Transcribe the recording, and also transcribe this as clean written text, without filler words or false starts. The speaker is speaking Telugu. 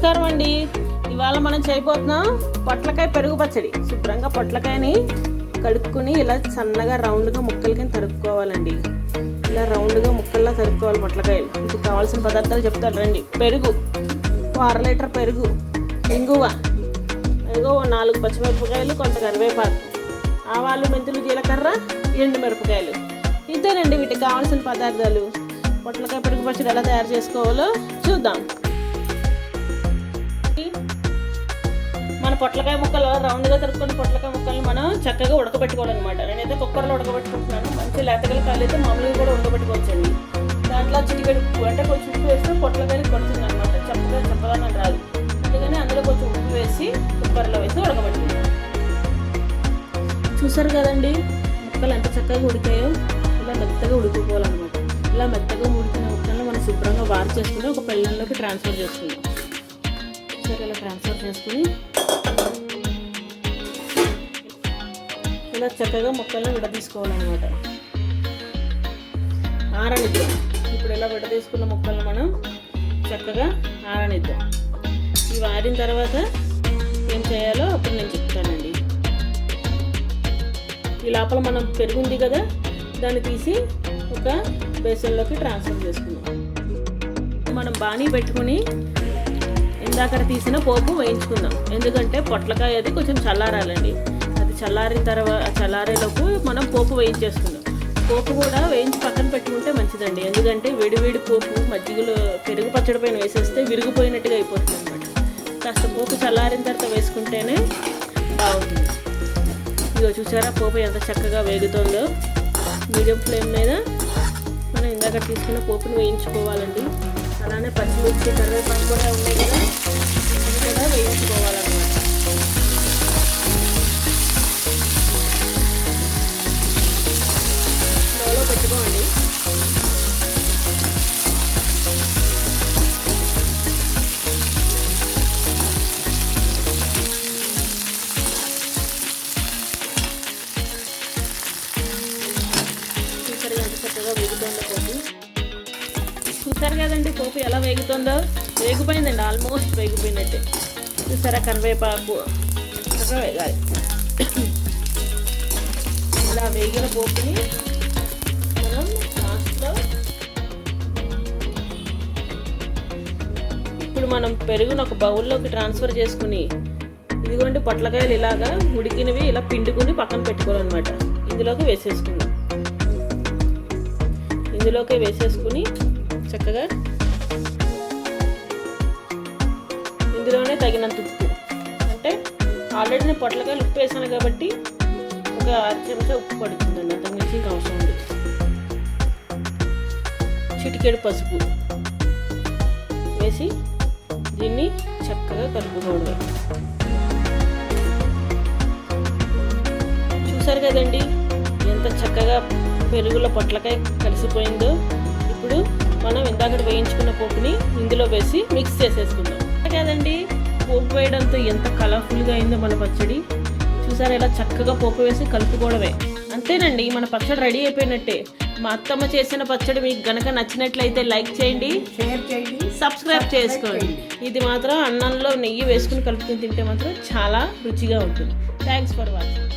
నమస్కారం అండి. ఇవాళ మనం చేయబోతున్నాం పొట్లకాయ పెరుగు పచ్చడి. శుభ్రంగా పొట్లకాయని కడుక్కుని ఇలా సన్నగా రౌండ్గా ముక్కల కింద తరుక్కోవాలండి. ఇలా రౌండ్గా ముక్కల్లా తరుక్కోవాలి పొట్లకాయలు. ఇప్పుడు కావాల్సిన పదార్థాలు చెప్తాను రండి. పెరుగు 1/2 లీటర్ పెరుగు, ఇంగువ, 4 పచ్చిమిరపకాయలు, కొంత కరివేపాకు, ఆవాలు, మెంతులు, జీలకర్ర, ఎండుమిరపకాయలు. ఇంతేనండి వీటికి కావాల్సిన పదార్థాలు. పొట్లకాయ పెరుగు పచ్చడి ఎలా తయారు చేసుకోవాలో చూద్దాం. మన పొట్లకాయ ముక్కలు రౌండ్గా తరుక్కుని పొట్లకాయ ముక్కల్ని మనం చక్కగా ఉడకబెట్టుకోవాలన్నమాట. నేనైతే కుక్కర్లో ఉడకబెట్టుకుంటున్నాను. మంచి లేతగల కాయలు అయితే మామూలుగా కూడా ఉడకబెట్టుకోవచ్చండి. దాంట్లో చిటికెడు ఉప్పు అంటే కొంచెం ఉప్పు వేస్తే పొట్లకాయలు కొడుతుంది అనమాట, చెప్పదానం రాదు. అందుకని అందులో కొంచెం ఉప్పు వేసి కుక్కర్లో వేసి ఉడకబెట్టుకుంటాం. చూసారు కదండి ముక్కలు ఎంత చక్కగా ఉడికాయో. ఇలా మెత్తగా ఉడికిపోవాలన్నమాట. ఇలా మెత్తగా ఉడికిన ముక్కలను మనం శుభ్రంగా వార్ చేసుకుని ఒక పెళ్ళంలోకి ట్రాన్స్ఫర్ చేసుకుందాం. సరే ఇలా ట్రాన్స్ఫర్ చేసుకుని ఇలా చక్కగా ముక్కలను విడదీసుకోవాలన్నమాట. ఆరనిద్దాం. ఇప్పుడు ఇలా విడదీసుకున్న ముక్కలను మనం చక్కగా ఆరనిద్దాం. ఇవి ఆరిన తర్వాత ఏం చేయాలో అప్పుడు నేను చెప్తానండి. ఈ లోపల మనం పెరుగుంది కదా, దాన్ని తీసి ఒక బేసన్లోకి ట్రాన్స్ఫర్ చేసుకుందాం. మనం బాణీ పెట్టుకుని ఇందాక తీసిన పోపు వేయించుకుందాం. ఎందుకంటే పొట్లకాయ అది కొంచెం చల్లారాలండి. అది చల్లారిన తర్వాత చల్లారేలోపు మనం పోపు వేయించేసుకుందాం. పోపు కూడా వేయించి పక్కన పెట్టుకుంటే మంచిదండి. ఎందుకంటే వేడివేడి పోపు మజ్జిగలో పెరుగు పచ్చడి పైన వేసేస్తే విరిగిపోయినట్టుగా అయిపోతుంది అనమాట. కాస్త పోపు చల్లారిన తర్వాత వేసుకుంటేనే బాగుంటుంది. ఇదిగో చూసారా పోపు ఎంత చక్కగా వేగుతుందో. మీడియం ఫ్లేమ్ మీద మనం ఇందాక తీసుకున్న పోపుని వేయించుకోవాలండి. అలానే పచ్చిమిర్చి, కరివేపాకు కూడా ఉన్నాయి కదా, అది కూడా వేయించుకోవాలన్నమాట. స్లోలో పెట్టుకోండి. చూసారు ఎంత చక్కగా వేగుతుందో పోపు. చూసారు కదండి పోపు ఎలా వేగుతుందో. వేగిపోయిందండి, ఆల్మోస్ట్ వేగిపోయినట్టే. చూసారా కరివేపాకు చక్కగా వేగాలి. ఇలా వేగిన పోపుని మనం లాస్ట్లో ఇప్పుడు మనం పెరుగును ఒక బౌల్లోకి ట్రాన్స్ఫర్ చేసుకుని ఇదిగోండి పొట్లకాయలు ఇలాగా ఉడికినవి ఇలా పిండుకుని పక్కన పెట్టుకోవాలన్నమాట. ఇందులోకి వేసేసుకుందాం. ఇందులోకి వేసేసుకుని చక్కగా ఇందులోనే తగినంత ఉప్పు, అంటే ఆల్రెడీ నేను పొట్లకాయలు ఉప్పు వేసాను కాబట్టి ఒక 1 చెంచా ఉప్పు పడుతుందండి. అంతకు మించి ఇంకా అవసరం ఉంది. చిటికెడు పసుపు వేసి దీన్ని చక్కగా కలుపుకోవడమే. చూసారు కదండి ఎంత చక్కగా పెరుగులో పొట్లకాయ కలిసిపోయిందో. ఇప్పుడు మనం ఇందాక వేయించుకున్న పోపుని ఇందులో వేసి మిక్స్ చేసేసుకుందాం కదండి. పోపు వేయడంతో ఎంత కలర్ఫుల్గా అయిందో మన పచ్చడి. చూసారా ఇలా చక్కగా పోపు వేసి కలుపుకోవడమే. అంతేనండి మన పచ్చడి రెడీ అయిపోయినట్టే. మా అత్తమ్మ చేసిన పచ్చడి మీకు గనక నచ్చినట్లయితే లైక్ చేయండి, షేర్ చేయండి, సబ్స్క్రైబ్ చేసుకోండి. ఇది మాత్రం అన్నంలో నెయ్యి వేసుకుని కలుపుకుని తింటే మాత్రం చాలా రుచిగా ఉంటుంది. Thanks for watching.